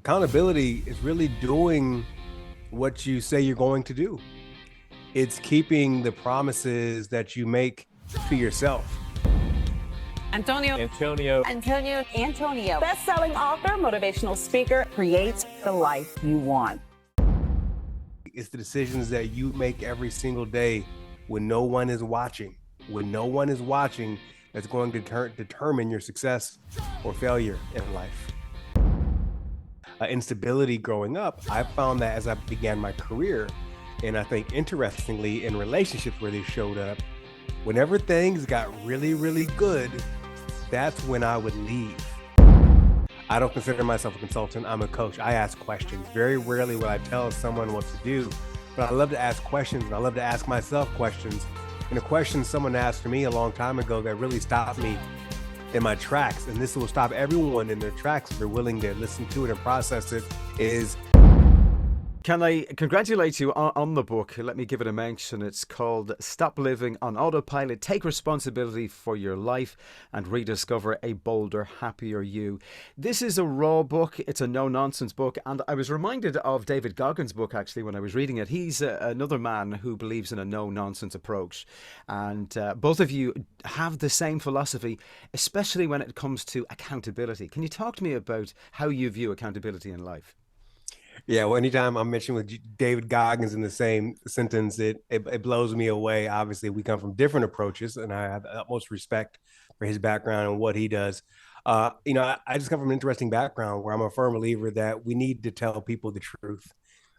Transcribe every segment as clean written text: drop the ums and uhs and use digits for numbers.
Accountability is really doing what you say you're going to do. It's keeping the promises that you make to yourself. Antonio. Best-selling author, motivational speaker, create the life you want. It's the decisions that you make every single day when no one is watching. When no one is watching, that's going to determine your success or failure in life. Instability growing up, I found that as I began my career, and I think interestingly in relationships where they showed up, whenever things got really, really good, that's when I would leave. I don't consider myself a consultant. I'm a coach. I ask questions. Very rarely will I tell someone what to do, but I love to ask questions, and I love to ask myself questions. And a question someone asked me a long time ago that really stopped me in my tracks, and this will stop everyone in their tracks if they're willing to listen to it and process it, is... Can I congratulate you on the book? Let me give it a mention. It's called Stop Living on Autopilot, Take Responsibility for Your Life and Rediscover a Bolder, Happier You. This is a raw book. It's a no-nonsense book. And I was reminded of David Goggins' book, actually, when I was reading it. He's another man who believes in a no-nonsense approach. And both of you have the same philosophy, especially when it comes to accountability. Can you talk to me about how you view accountability in life? Yeah, well, anytime I'm mentioned with David Goggins in the same sentence, it blows me away. Obviously, we come from different approaches, and I have the utmost respect for his background and what he does. I just come from an interesting background where I'm a firm believer that we need to tell people the truth.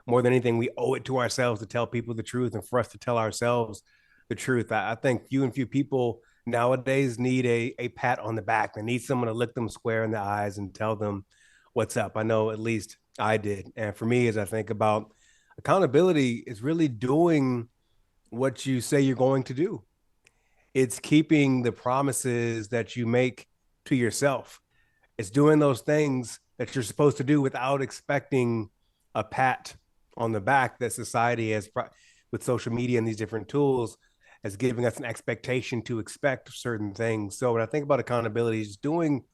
More than anything, we owe it to ourselves to tell people the truth and for us to tell ourselves the truth. I think few people nowadays need a pat on the back. They need someone to look them square in the eyes and tell them what's up. I know at least I did. And for me, as I think about accountability, is really doing what you say you're going to do. It's keeping the promises that you make to yourself. It's doing those things that you're supposed to do without expecting a pat on the back that society has, with social media and these different tools, as giving us an expectation to expect certain things. So when I think about accountability, it's doing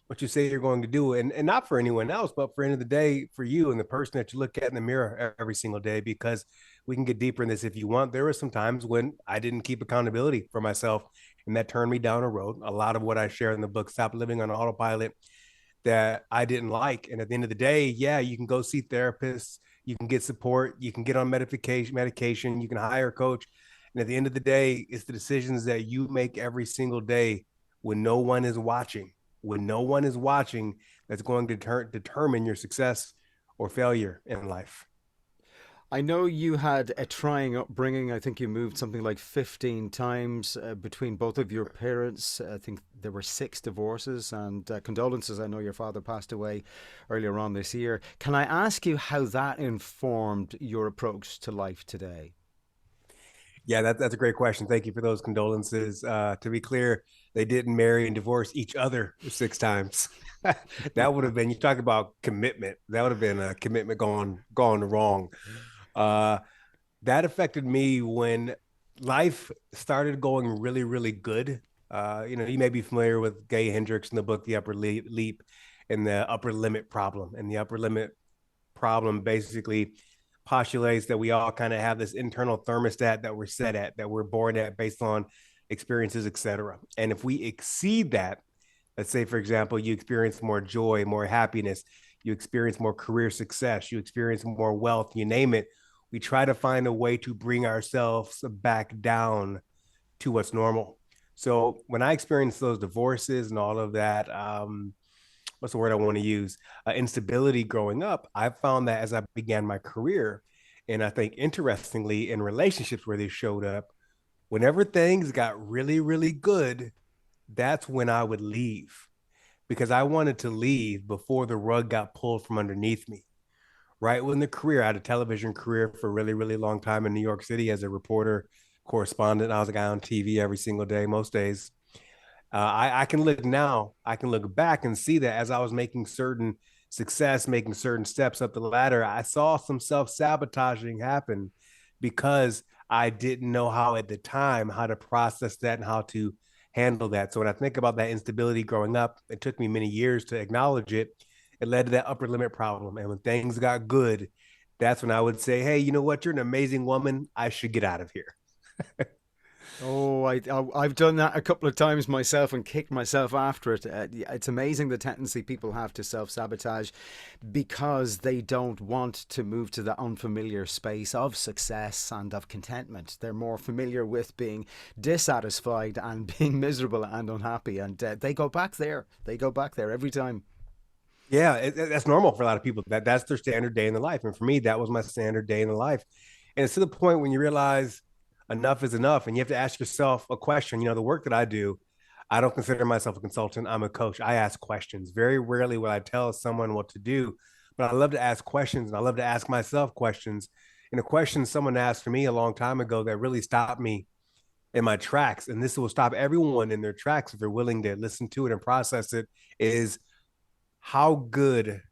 what you say you're going to do, and not for anyone else, but for the end of the day, for you and the person that you look at in the mirror every single day, because we can get deeper in this if you want. There were some times when I didn't keep accountability for myself, and that turned me down a road. A lot of what I share in the book, Stop Living on Autopilot, that I didn't like. And at the end of the day, yeah, you can go see therapists, you can get support, you can get on medication, you can hire a coach. And at the end of the day, it's the decisions that you make every single day when no one is watching. When no one is watching, that's going to determine your success or failure in life. I know you had a trying upbringing. I think you moved something like 15 times between both of your parents. I think there were 6 divorces, and condolences. I know your father passed away earlier on this year. Can I ask you how that informed your approach to life today? Yeah, that's a great question. Thank you for those condolences. To be clear, they didn't marry and divorce each other 6 times. That would have been, you talk about commitment. That would have been a commitment gone wrong. Uh, that affected me when life started going really, really good. You may be familiar with Gay Hendricks in the book, The Upper Leap and the Upper Limit Problem. And the Upper Limit Problem basically postulates that we all kind of have this internal thermostat that we're set at, that we're born at based on experiences, etc. And if we exceed that, let's say, for example, you experience more joy, more happiness, you experience more career success, you experience more wealth, you name it, we try to find a way to bring ourselves back down to what's normal. So when I experienced those divorces and all of that, what's the word I want to use? Instability growing up, I found that as I began my career, and I think interestingly in relationships where they showed up, whenever things got really, really good, that's when I would leave, because I wanted to leave before the rug got pulled from underneath me. Right when the career, I had a television career for a really, really long time in New York City as a reporter, correspondent. I was a guy on TV every single day, most days. I can look now, I can look back and see that as I was making certain success, making certain steps up the ladder, I saw some self-sabotaging happen because I didn't know how at the time how to process that and how to handle that. So when I think about that instability growing up, it took me many years to acknowledge it. it led to that upper limit problem. And when things got good, that's when I would say, hey, you know what? You're an amazing woman. I should get out of here. Oh, I've done that a couple of times myself and kicked myself after it. It's amazing the tendency people have to self-sabotage because they don't want to move to the unfamiliar space of success and of contentment. They're more familiar with being dissatisfied and being miserable and unhappy, and they go back there. They go back there every time. Yeah, that's normal for a lot of people. That's their standard day in the life. And for me, that was my standard day in the life. And it's to the point when you realize enough is enough. And you have to ask yourself a question. You know, the work that I do, I don't consider myself a consultant. I'm a coach. I ask questions. Very rarely will I tell someone what to do, but I love to ask questions and I love to ask myself questions. And a question someone asked me a long time ago that really stopped me in my tracks, and this will stop everyone in their tracks if they're willing to listen to it and process it, is how good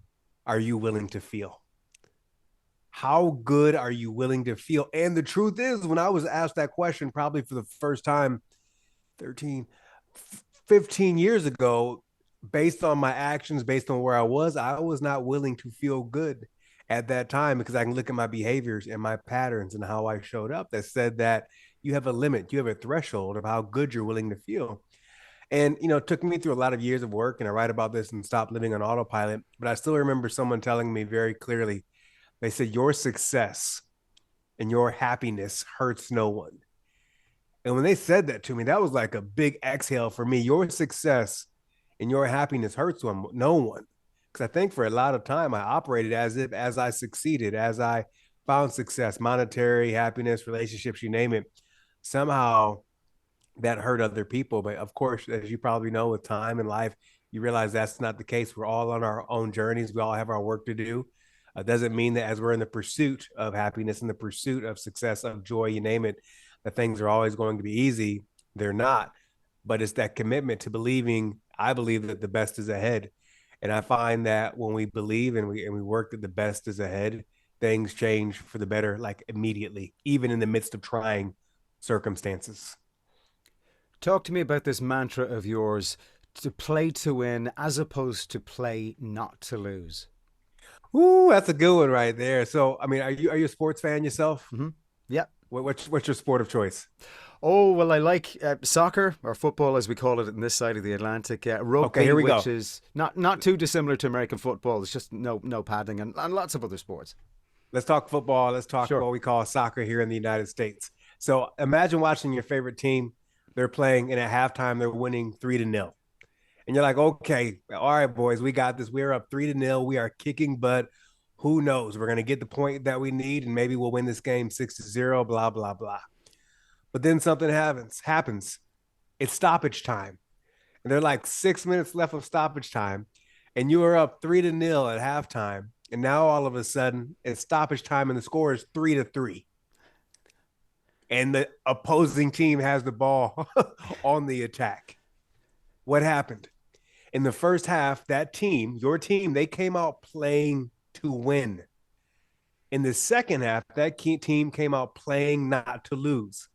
are you willing to feel? How good are you willing to feel? And the truth is, when I was asked that question, probably for the first time 13, 15 years ago, based on my actions, based on where I was not willing to feel good at that time because I can look at my behaviors and my patterns and how I showed up that said that you have a limit, you have a threshold of how good you're willing to feel. And, you know, it took me through a lot of years of work, and I write about this and Stop Living on Autopilot. But I still remember someone telling me very clearly, they said, your success and your happiness hurts no one. And when they said that to me, that was like a big exhale for me. Your success and your happiness hurts no one. Because I think for a lot of time, I operated as if as I succeeded, as I found success, monetary, happiness, relationships, you name it, somehow that hurt other people. But of course, as you probably know, with time and life, you realize that's not the case. We're all on our own journeys. We all have our work to do. Doesn't mean that as we're in the pursuit of happiness, in the pursuit of success, of joy, you name it, that things are always going to be easy. They're not. But it's that commitment to believing, I believe that the best is ahead. And I find that when we believe and we work that the best is ahead, things change for the better, like immediately, even in the midst of trying circumstances. Talk to me about this mantra of yours: to play to win as opposed to play not to lose. Ooh, that's a good one right there. So, I mean, are you a sports fan yourself? Mm-hmm. Yeah. What's your sport of choice? Oh, well, I like soccer, or football as we call it in this side of the Atlantic. Okay, Rugby, here we go. which is not too dissimilar to American football. It's just no padding, and lots of other sports. Let's talk football. Let's talk Sure. what we call soccer here in the United States. So imagine watching your favorite team. They're playing, and at halftime, they're winning 3-0. And you're like, okay, all right, boys, we got this. We're up 3-0. We are kicking butt. Who knows? We're going to get the point that we need, and maybe we'll win this game 6-0, blah, blah, blah. But then something happens. It's stoppage time. And they're like 6 minutes left of stoppage time. And you are up 3-0 at halftime. And now all of a sudden it's stoppage time and the score is 3-3. And the opposing team has the ball on the attack. What happened? In the first half, that team, your team, they came out playing to win. In the second half, that team came out playing not to lose.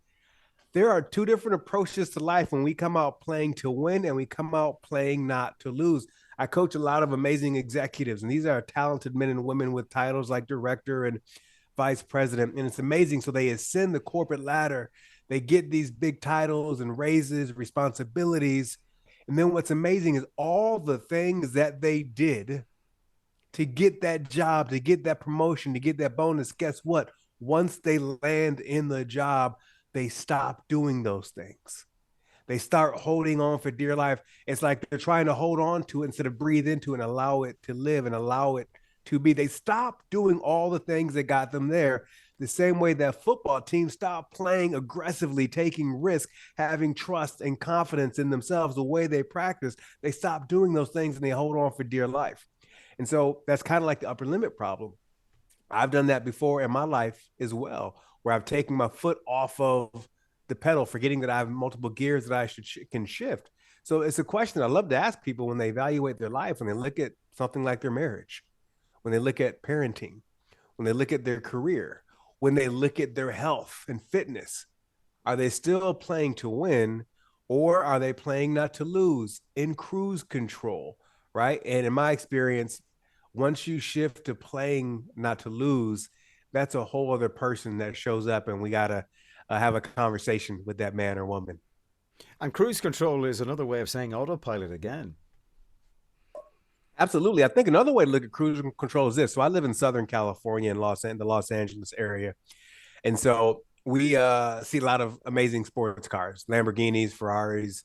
There are two different approaches to life when we come out playing to win and we come out playing not to lose. I coach a lot of amazing executives, and these are talented men and women with titles like director and vice president. And it's amazing. So they ascend the corporate ladder. They get these big titles and raises, responsibilities. And then what's amazing is all the things that they did to get that job, to get that promotion, to get that bonus. Guess what? Once they land in the job, they stop doing those things. They start holding on for dear life. It's like they're trying to hold on to it instead of breathe into it and allow it to live and allow it to be. They stop doing all the things that got them there. The same way that football teams stop playing aggressively, taking risk, having trust and confidence in themselves, the way they practice, they stop doing those things and they hold on for dear life. And so that's kind of like the upper limit problem. I've done that before in my life as well, where I've taken my foot off of the pedal, forgetting that I have multiple gears that I can shift. So it's a question I love to ask people when they evaluate their life, when they look at something like their marriage, when they look at parenting, when they look at their career, when they look at their health and fitness. Are they still playing to win, or are they playing not to lose in cruise control, right? And in my experience, Once you shift to playing not to lose, that's a whole other person that shows up, and we gotta have a conversation with that man or woman. And cruise control is another way of saying autopilot again. Absolutely. I think another way to look at cruise control is this. So I live in Southern California in the Los Angeles area. And so we see a lot of amazing sports cars, Lamborghinis, Ferraris,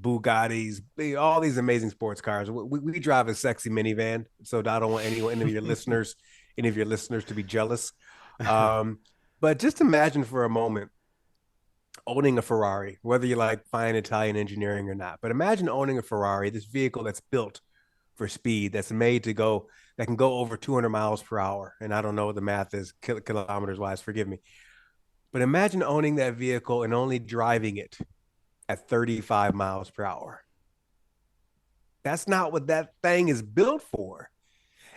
Bugattis, all these amazing sports cars. We drive a sexy minivan. So I don't want any of your listeners to be jealous. Um, but just imagine for a moment owning a Ferrari, whether you like fine Italian engineering or not. But imagine owning a Ferrari, this vehicle that's built for speed, that's made to go, that can go over 200 miles per hour. And I don't know what the math is, kilometers wise, forgive me. But imagine owning that vehicle and only driving it at 35 miles per hour. That's not what that thing is built for.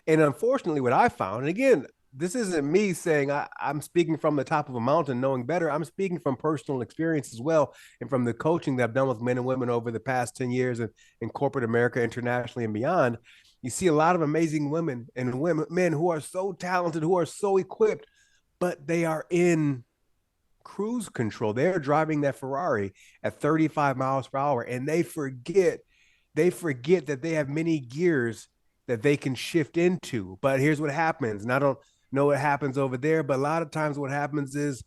And unfortunately, what I found, and again, this isn't me saying I'm speaking from the top of a mountain knowing better. I'm speaking from personal experience as well, and from the coaching that I've done with men and women over the past 10 years in corporate America, internationally, and beyond. You see a lot of amazing women and men who are so talented, who are so equipped, but they are in cruise control. They're driving that Ferrari at 35 miles per hour, and they forget that they have many gears that they can shift into. But here's what happens, and I don't know what happens over there, but a lot of times what happens is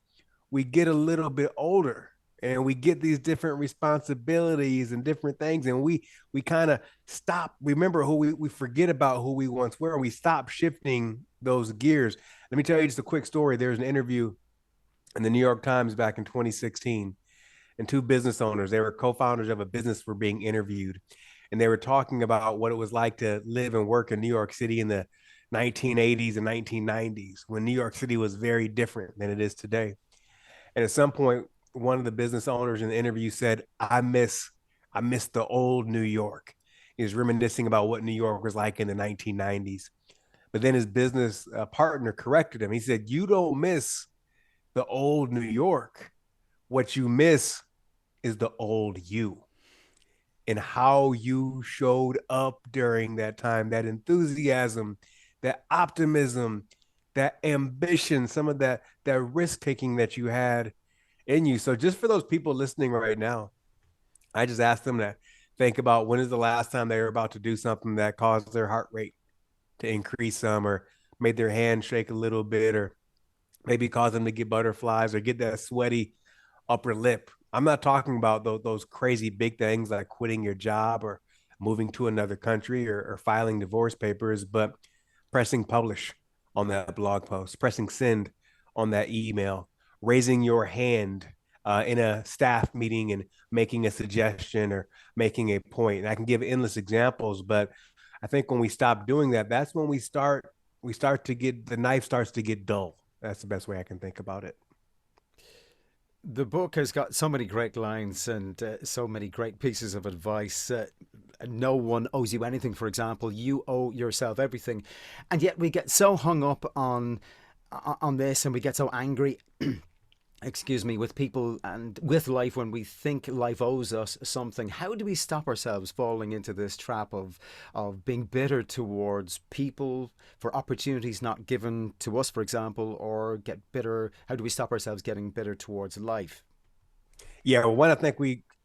we get a little bit older and we get these different responsibilities and different things, and we kind of stop, remember who we forget about who we once were, and we stop shifting those gears. Let me tell you just a quick story. There's an interview in the New York Times back in 2016, and two business owners, they were co-founders of a business, were being interviewed, and they were talking about what it was like to live and work in New York City in the 1980s and 1990s, when New York City was very different than it is today. And at some point, one of the business owners in the interview said, I miss the old New York. He was reminiscing about what New York was like in the 1990s. But then his business partner corrected him. He said, you don't miss the old New York. What you miss is the old you, and how you showed up during that time, that enthusiasm, that optimism, that ambition, some of that risk taking that you had in you. So just for those people listening right now, I just asked them to think about, when is the last time they were about to do something that caused their heart rate to increase some, or made their hand shake a little bit, or maybe cause them to get butterflies or get that sweaty upper lip. I'm not talking about those crazy big things like quitting your job or moving to another country, or filing divorce papers, but pressing publish on that blog post, pressing send on that email, raising your hand in a staff meeting and making a suggestion or making a point. And I can give endless examples, but I think when we stop doing that, that's when we start to get, the knife starts to get dull. That's the best way I can think about it. The book has got so many great lines and so many great pieces of advice. No one owes you anything, for example. You owe yourself everything. And yet we get so hung up on this, and we get so angry excuse me, with people and with life when we think life owes us something. How do we stop ourselves falling into this trap of being bitter towards people for opportunities not given to us, for example, or get bitter? How do we stop ourselves getting bitter towards life? Yeah, well, one, I think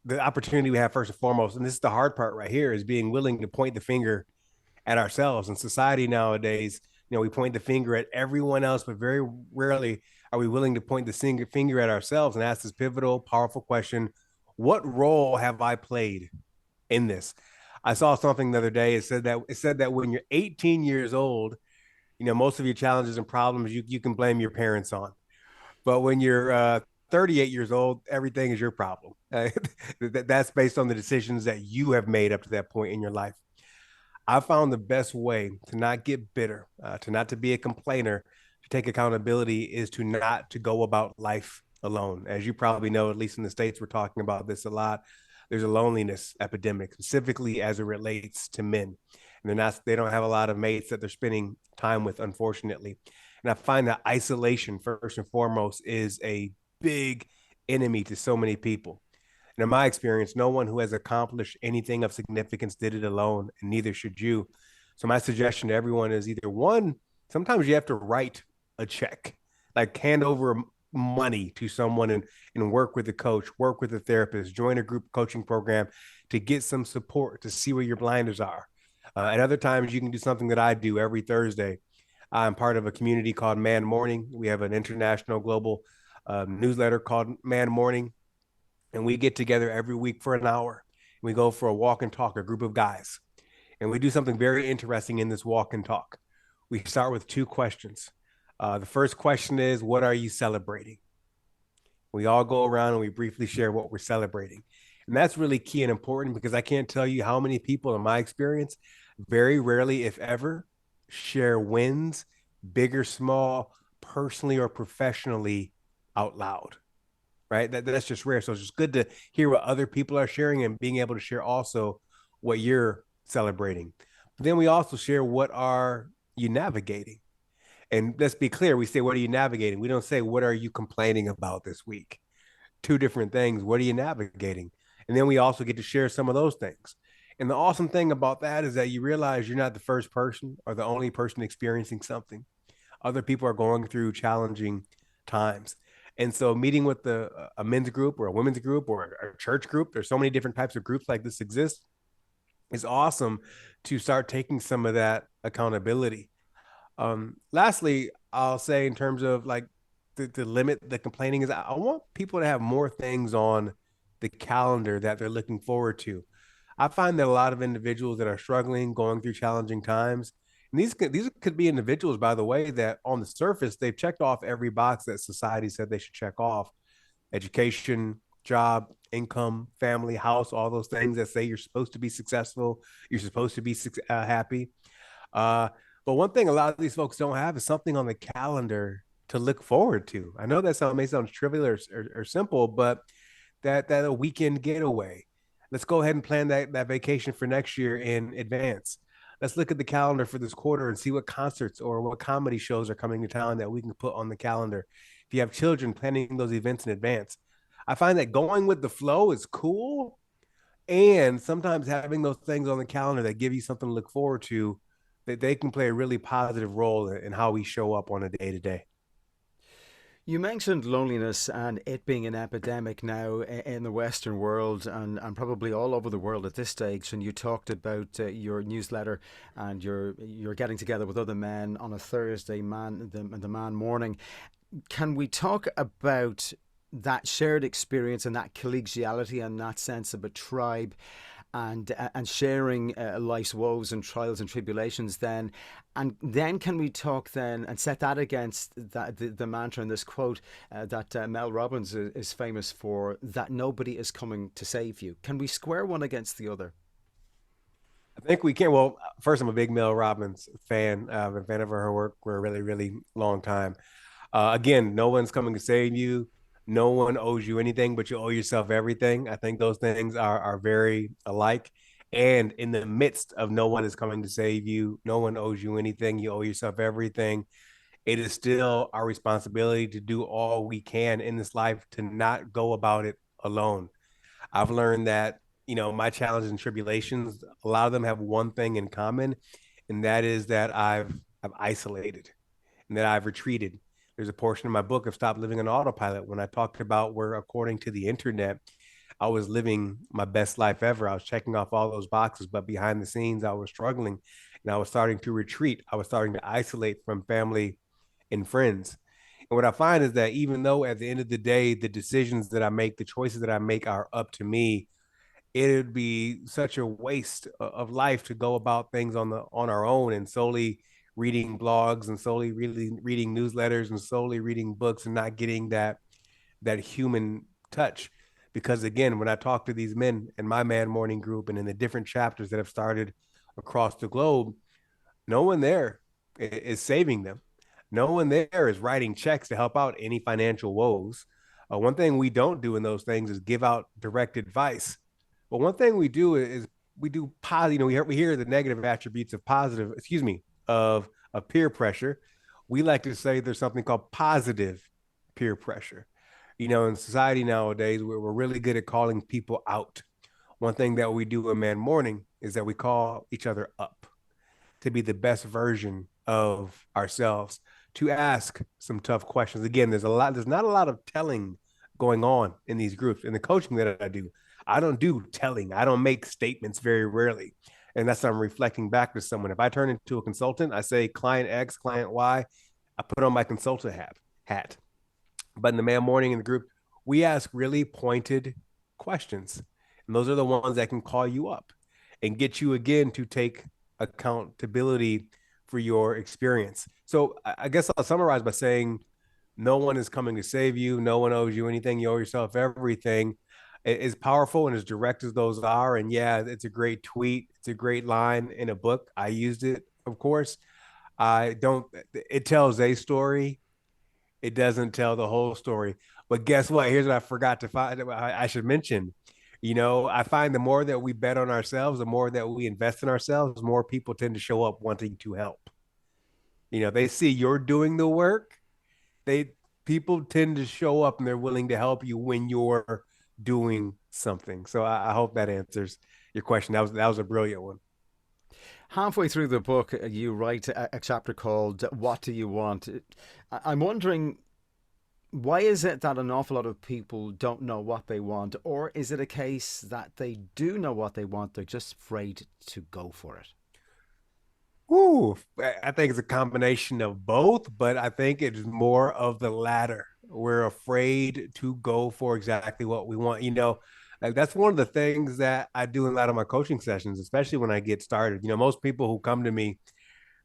the opportunity we have first and foremost, and this is the hard part right here, is being willing to point the finger at ourselves. In society nowadays, we point the finger at everyone else, but very rarely are we willing to point the finger at ourselves and ask this pivotal, powerful question: what role have I played in this? I saw something the other day. It said that when you're 18 years old, most of your challenges and problems you can blame your parents on. But when you're 38 years old, everything is your problem. That's based on the decisions that you have made up to that point in your life. I found the best way to not get bitter, to not to be a complainer, to take accountability, is to not to go about life alone. As you probably know, at least in the States, we're talking about this a lot. There's a loneliness epidemic, specifically as it relates to men. And they don't have a lot of mates that they're spending time with, unfortunately. And I find that isolation, first and foremost, is a big enemy to so many people. And in my experience, no one who has accomplished anything of significance did it alone, and neither should you. So my suggestion to everyone is either one, sometimes you have to write a check, like hand over money to someone and work with a coach, work with a therapist, join a group coaching program to get some support to see where your blinders are. At other times, you can do something that I do every Thursday. I'm part of a community called Man Morning. We have an international global newsletter called Man Morning, and we get together every week for an hour. We go for a walk and talk, a group of guys, and we do something very interesting in this walk and talk. We start with two questions. The first question is, what are you celebrating? We all go around and we briefly share what we're celebrating. And that's really key and important because I can't tell you how many people, in my experience, very rarely, if ever, share wins, big or small, personally or professionally, out loud. Right? That's just rare. So it's just good to hear what other people are sharing and being able to share also what you're celebrating. But then we also share what are you navigating. And let's be clear, we say, what are you navigating? We don't say, what are you complaining about this week? Two different things. What are you navigating? And then we also get to share some of those things. And the awesome thing about that is that you realize you're not the first person or the only person experiencing something. Other people are going through challenging times. And so meeting with a men's group or a women's group or a church group, there's so many different types of groups like this exist, is awesome to start taking some of that accountability. Lastly, I'll say in terms of like the limit the complaining is, I want people to have more things on the calendar that they're looking forward to. I find that a lot of individuals that are struggling, going through challenging times, and these could be individuals, by the way, that on the surface they've checked off every box that society said they should check off: education, job, income, family, house, all those things that say you're supposed to be successful, you're supposed to be happy. Uh, but one thing a lot of these folks don't have is something on the calendar to look forward to. I know that may sound trivial or simple, but that a weekend getaway. Let's go ahead and plan that vacation for next year in advance. Let's look at the calendar for this quarter and see what concerts or what comedy shows are coming to town that we can put on the calendar. If you have children, planning those events in advance. I find that going with the flow is cool, and sometimes having those things on the calendar that give you something to look forward to, that they can play a really positive role in how we show up on a day to day. You mentioned loneliness and it being an epidemic now in the Western world and probably all over the world at this stage. And you talked about your newsletter and you're getting together with other men on a Thursday, the man morning. Can we talk about that shared experience and that collegiality and that sense of a tribe and sharing life's woes and trials and tribulations then? And then can we talk then and set that against the mantra and this quote that Mel Robbins is famous for, that nobody is coming to save you? Can we square one against the other? I think we can. Well, first, I'm a big Mel Robbins fan. I've been a fan of her work for a really, really long time. Again, no one's coming to save you. No one owes you anything, but you owe yourself everything. I think those things are very alike. And in the midst of no one is coming to save you, no one owes you anything, you owe yourself everything. It is still our responsibility to do all we can in this life to not go about it alone. I've learned that, my challenges and tribulations, a lot of them have one thing in common, and that is that I've isolated and that I've retreated. There's a portion of my book of Stop Living on Autopilot when I talked about where, according to the internet, I was living my best life ever. I was checking off all those boxes, but behind the scenes, I was struggling and I was starting to retreat. I was starting to isolate from family and friends. And what I find is that even though at the end of the day, the decisions that I make, the choices that I make are up to me, it would be such a waste of life to go about things on our own and solely reading blogs and solely really reading newsletters and solely reading books and not getting that human touch. Because again, when I talk to these men in my Man Morning group and in the different chapters that have started across the globe, no one there is saving them. No one there is writing checks to help out any financial woes. One thing we don't do in those things is give out direct advice. But one thing we do is we do positive. We hear the negative attributes of positive. Excuse me, of peer pressure. We like to say there's something called positive peer pressure. In society nowadays, we're really good at calling people out. One thing that we do in Man Morning is that we call each other up. to be the best version of ourselves, to ask some tough questions. Again, there's not a lot of telling going on in these groups. In the coaching that I do, I don't do telling. I don't make statements very rarely. And that's I'm reflecting back to someone. If I turn into a consultant, I say client X, client Y, I put on my consultant hat. But in the man morning in the group, we ask really pointed questions. And those are the ones that can call you up and get you again to take accountability for your experience. So I guess I'll summarize by saying no one is coming to save you. No one owes you anything. You owe yourself everything. As powerful and as direct as those are. And yeah, it's a great tweet. It's a great line in a book. I used it, of course. I don't, it tells a story. It doesn't tell the whole story. But guess what? Here's what I forgot to find. I should mention. I find the more that we bet on ourselves, the more that we invest in ourselves, more people tend to show up wanting to help. They see you're doing the work. They People tend to show up and they're willing to help you when you're doing something. So I hope that answers your question. That was a brilliant one. Halfway through the book, you write a chapter called "What Do You Want?" I'm wondering, why is it that an awful lot of people don't know what they want, or is it a case that they do know what they want, they're just afraid to go for it? Ooh, I think it's a combination of both, but I think it's more of the latter. We're afraid to go for exactly what we want. Like that's one of the things that I do in a lot of my coaching sessions, especially when I get started. Most people who come to me,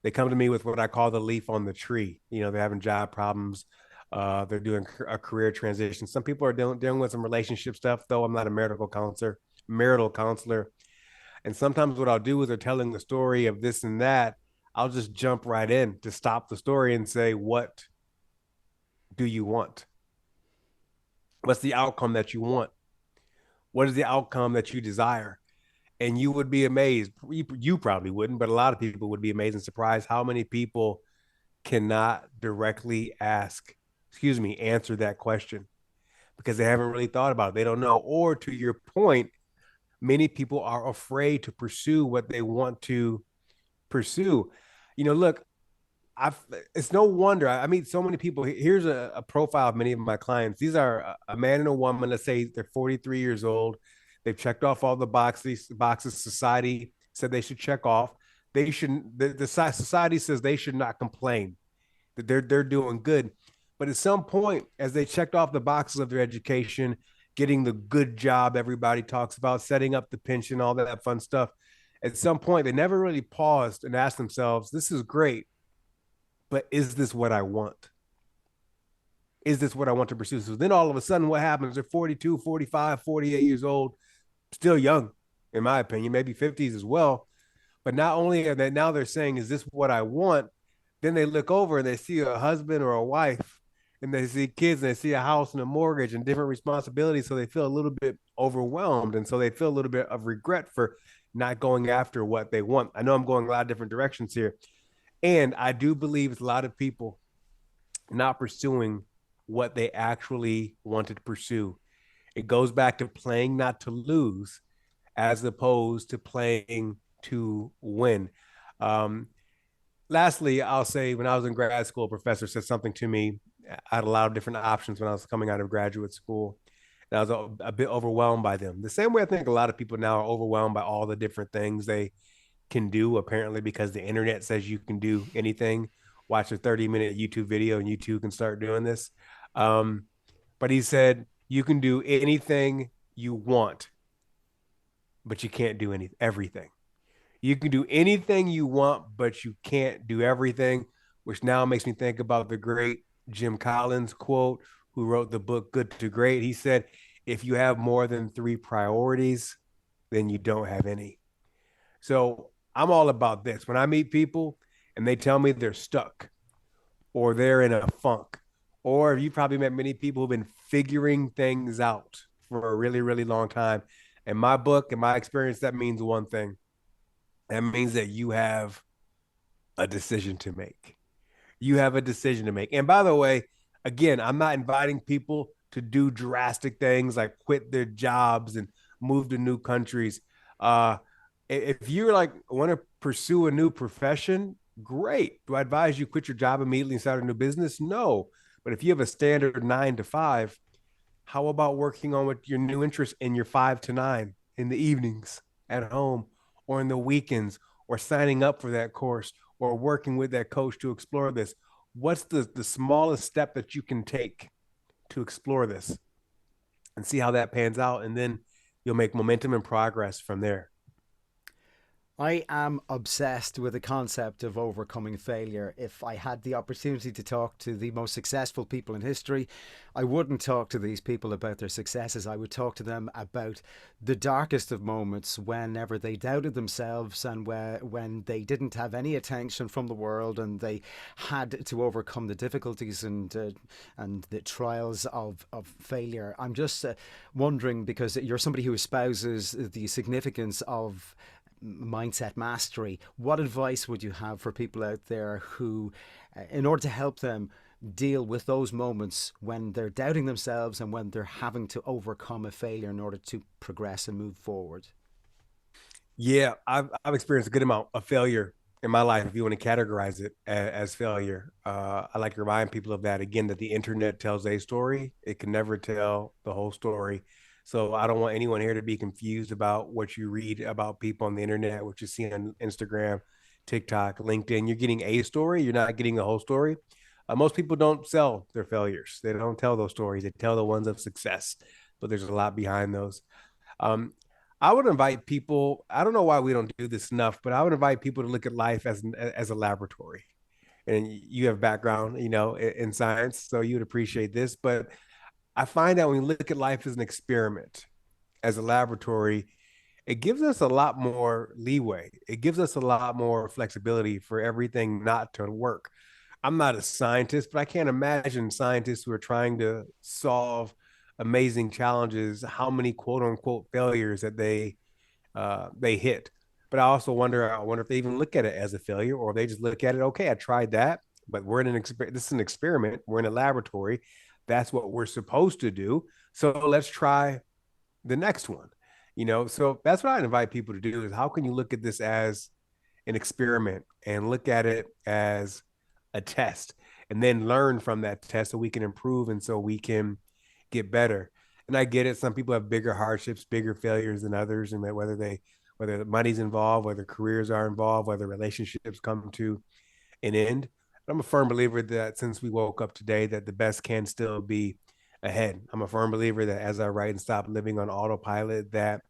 they come to me with what I call the leaf on the tree. They're having job problems. They're doing a career transition. Some people are dealing with some relationship stuff, though I'm not a marital counselor. And sometimes what I'll do is they're telling the story of this and that. I'll just jump right in to stop the story and say, what do you want? What's the outcome that you want? What is the outcome that you desire? And you would be amazed. You probably wouldn't, but a lot of people would be amazed and surprised how many people cannot directly answer that question because they haven't really thought about it. They don't know. Or to your point, many people are afraid to pursue what they want to pursue. Look, it's no wonder I meet so many people. Here's a profile of many of my clients. These are a man and a woman. Let's say they're 43 years old. They've checked off all the boxes society said they should check off. They shouldn't. The society says they should not complain. That they're doing good. But at some point, as they checked off the boxes of their education, getting the good job everybody talks about, setting up the pension, all that fun stuff, at some point they never really paused and asked themselves, this is great, but is this what I want? Is this what I want to pursue? So then all of a sudden what happens? They're 42, 45, 48 years old, still young, in my opinion, maybe 50s as well. But not only are they now they're saying, is this what I want? Then they look over and they see a husband or a wife and they see kids and they see a house and a mortgage and different responsibilities. So they feel a little bit overwhelmed. And so they feel a little bit of regret for not going after what they want. I know I'm going a lot of different directions here. And I do believe it's a lot of people not pursuing what they actually wanted to pursue. It goes back to playing not to lose as opposed to playing to win. Lastly, I'll say when I was in grad school, a professor said something to me. I had a lot of different options when I was coming out of graduate school. And I was a bit overwhelmed by them. The same way I think a lot of people now are overwhelmed by all the different things they can do, apparently, because the internet says you can do anything. Watch a 30-minute YouTube video and you too can start doing this. But he said, you can do anything you want, but you can't do everything. You can do anything you want, but you can't do everything, which now makes me think about the great Jim Collins quote, who wrote the book Good to Great. He said, if you have more than 3 priorities, then you don't have any. So I'm all about this. When I meet people and they tell me they're stuck or they're in a funk, or you probably met many people who've been figuring things out for a really, really long time. In my book, in my experience, that means one thing. That means that you have a decision to make. You have a decision to make. And by the way, again, I'm not inviting people to do drastic things like quit their jobs and move to new countries. If you're like want to pursue a new profession, great. Do I advise you quit your job immediately and start a new business? No. But if you have a standard 9 to 5, how about working on what your new interest in your 5 to 9 in the evenings at home or in the weekends, or signing up for that course or working with that coach to explore this? What's the smallest step that you can take to explore this and see how that pans out? And then you'll make momentum and progress from there. I am obsessed with the concept of overcoming failure. If I had the opportunity to talk to the most successful people in history, I wouldn't talk to these people about their successes. I would talk to them about the darkest of moments whenever they doubted themselves and when they didn't have any attention from the world and they had to overcome the difficulties and the trials of failure. I'm just wondering, because you're somebody who espouses the significance of mindset mastery, what advice would you have for people out there who, in order to help them deal with those moments when they're doubting themselves and when they're having to overcome a failure in order to progress and move forward? Yeah, I've experienced a good amount of failure in my life, if you want to categorize it as failure. I like to remind people of that again, that the internet tells a story. It can never tell the whole story. So I don't want anyone here to be confused about what you read about people on the internet, what you see on Instagram, TikTok, LinkedIn. You're getting a story, you're not getting the whole story. Most people don't sell their failures. They don't tell those stories. They tell the ones of success, but there's a lot behind those. Um, I would invite people. I don't know why we don't do this enough, but I would invite people to look at life as a laboratory. And you have background, in science, so you would appreciate this. But I find that when you look at life as an experiment, as a laboratory, it gives us a lot more leeway. It gives us a lot more flexibility for everything not to work. I'm not a scientist, but I can't imagine scientists who are trying to solve amazing challenges, how many quote unquote failures that they hit. But I wonder if they even look at it as a failure, or they just look at it, okay, I tried that, but we're in this is an experiment. We're in a laboratory. That's what we're supposed to do. So let's try the next one. So that's what I invite people to do, is how can you look at this as an experiment and look at it as a test, and then learn from that test so we can improve and so we can get better. And I get it. Some people have bigger hardships, bigger failures than others, and that whether money's involved, whether careers are involved, whether relationships come to an end. But I'm a firm believer that since we woke up today, that the best can still be ahead. I'm a firm believer that as I write and stop living on autopilot, that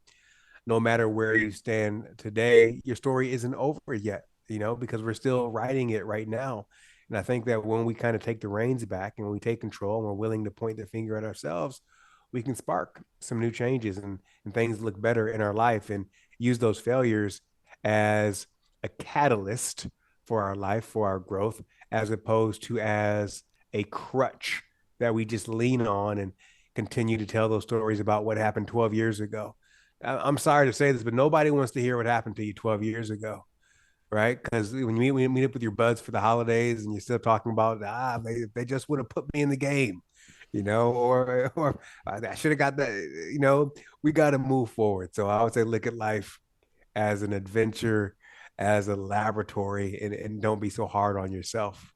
no matter where you stand today, your story isn't over yet, because we're still writing it right now. And I think that when we kind of take the reins back and we take control and we're willing to point the finger at ourselves, we can spark some new changes, and things look better in our life, and use those failures as a catalyst for our life, for our growth, as opposed to as a crutch that we just lean on and continue to tell those stories about what happened 12 years ago. I'm sorry to say this, but nobody wants to hear what happened to you 12 years ago, right? Because when you meet up with your buds for the holidays and you're still talking about, they just would have put me in the game, or I should have got that, we got to move forward. So I would say look at life as an adventure, as a laboratory, and don't be so hard on yourself.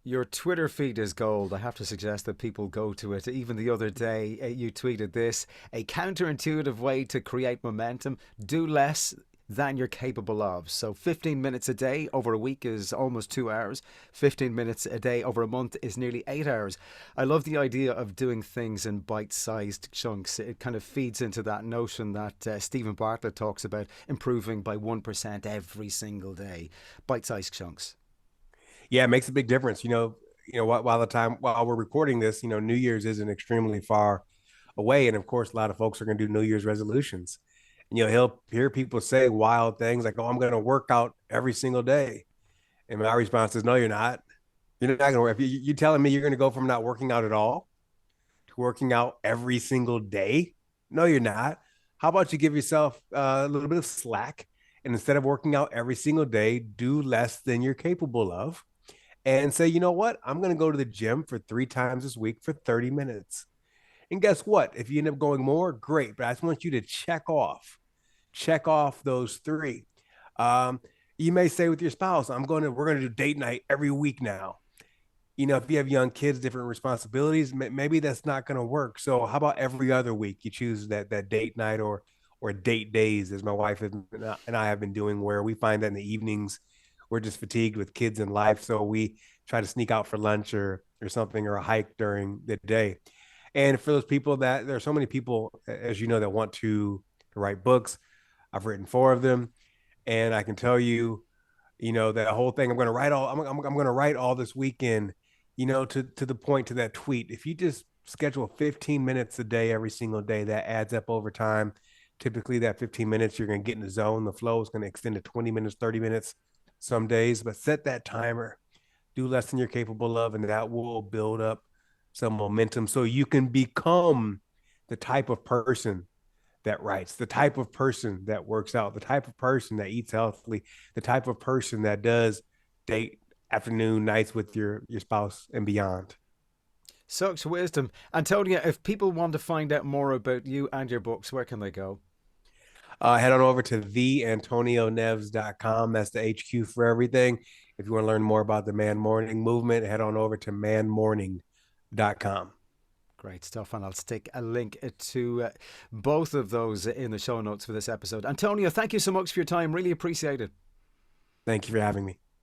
Your Twitter feed is gold. I have to suggest that people go to it. Even the other day, you tweeted this: a counterintuitive way to create momentum: do less than you're capable of. So 15 minutes a day over a week is almost 2 hours. 15 minutes a day over a month is nearly 8 hours. I love the idea of doing things in bite-sized chunks. It kind of feeds into that notion that Stephen Bartlett talks about, improving by 1% every single day. Bite-sized chunks. Yeah, it makes a big difference. While we're recording this, New Year's isn't extremely far away, and of course, a lot of folks are going to do New Year's resolutions. And he'll hear people say wild things like, "Oh, I'm going to work out every single day," and my response is, "No, you're not. You're not going to work. If you telling me you're going to go from not working out at all to working out every single day? No, you're not. How about you give yourself a little bit of slack, and instead of working out every single day, do less than you're capable of, and say, you know what? I'm going to go to the gym for 3 times this week for 30 minutes. And guess what? If you end up going more, great. But I just want you to check off check off those three. Um, you may say with your spouse, we're going to do date night every week now. If you have young kids, different responsibilities, maybe that's not going to work. So how about every other week you choose that date night or date days, as my wife and I have been doing, where we find that in the evenings we're just fatigued with kids and life, so we try to sneak out for lunch or something, or a hike during the day. And for those people, that there are so many people, as you know, that want to write books. I've written four of them, and I can tell you, that whole thing. I'm going to write all this weekend. To the point, to that tweet. If you just schedule 15 minutes a day every single day, that adds up over time. Typically, that 15 minutes, you're going to get in the zone. The flow is going to extend to 20 minutes, 30 minutes some days, but set that timer. Do less than you're capable of, and that will build up some momentum so you can become the type of person that writes, the type of person that works out, the type of person that eats healthily, the type of person that does date afternoon, nights with your spouse and beyond. Such wisdom. Antonia, if people want to find out more about you and your books, where can they go? Head on over to theantonioneves.com. That's the HQ for everything. If you want to learn more about the Man Morning movement, head on over to manmorning.com. Great stuff. And I'll stick a link to both of those in the show notes for this episode. Antonia, thank you so much for your time. Really appreciate it. Thank you for having me.